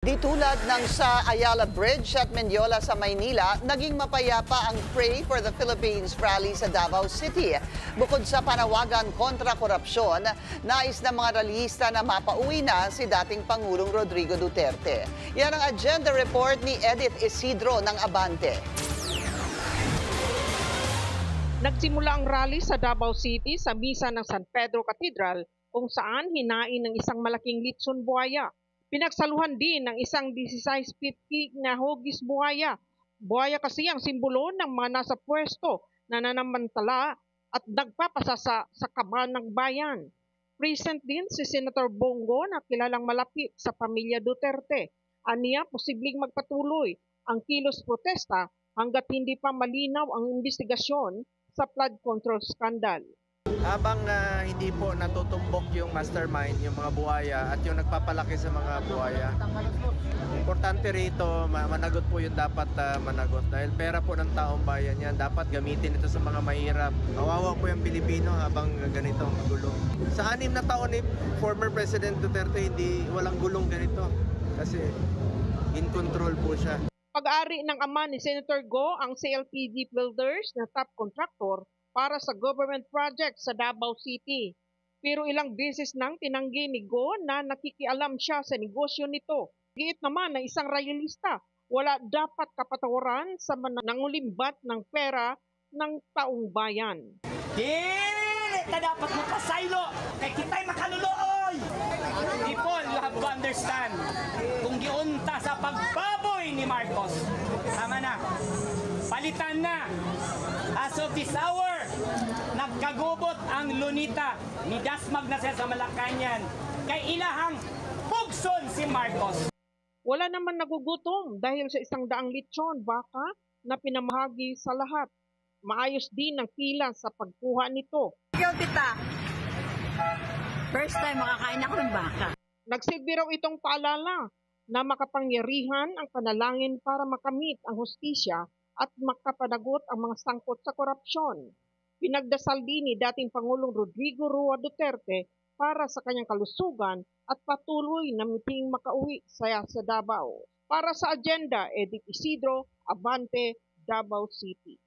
Di tulad ng sa Ayala Bridge at Mendiola sa Maynila, naging mapayapa ang Pray for the Philippines rally sa Davao City. Bukod sa panawagan kontra korupsyon, nais ng mga rallyista na mapauwi na si dating Pangulong Rodrigo Duterte. Yan ang agenda report ni Edith Isidro ng Abante. Nagsimula ang rally sa Davao City sa misa ng San Pedro Cathedral kung saan hinain ng isang malaking litson buhaya. Pinagsaluhan din ng isang 16 feet na hugis buhaya. Buhaya kasi ang simbolo ng mga nasa pwesto na nanamantala at nagpapasasa sa kaban ng bayan. Present din si Senator Bongo na kilalang malapit sa pamilya Duterte. Aniya posibleng magpatuloy ang kilos protesta hanggat hindi pa malinaw ang investigasyon sa flood control scandal. Habang hindi po natutumbok yung mastermind, yung mga buhaya at yung nagpapalaki sa mga buhaya, importante rito, managot po yung dapat managot. Dahil pera po ng taong bayan yan, dapat gamitin ito sa mga mahirap. Kawawa po yung Pilipino habang ganito ang magulo. Sa 6 na taon ni former President Duterte, walang gulong ganito. Kasi in control po siya. Pag-ari ng ama ni Senator Go ang CLPG Builders na top contractor para sa government project sa Davao City. Pero ilang beses nang tinanggi ni Go na nakikialam siya sa negosyo nito. Giit naman ng isang rayalista, wala dapat kapatawaran sa nangulimbat ng pera ng taong bayan. Dili ka dapat mo pasaylo kay kita'y makalulooy. People, you have to understand kung giunta sa pagbaboy ni Marcos. Tama na. Palitan na. As of this hour, nagkagubot ang lunita ni Dasmag na siya sa Malacanang kay ilahang pugson si Marcos. Wala naman nagugutom dahil sa 100 lechon baka na pinamahagi sa lahat. Maayos din ang pila sa pagkuha nito. Yo, tita. First time makakain ako ng baka. Nagsilbi raw itong paalala na makapangyarihan ang panalangin para makamit ang hustisya at makapanagot ang mga sangkot sa korupsyon. Pinagdasal din ni dating Pangulong Rodrigo Roa Duterte para sa kanyang kalusugan at patuloy na miting makauwi sa Davao. Para sa agenda, Edith Isidro, Abante, Davao City.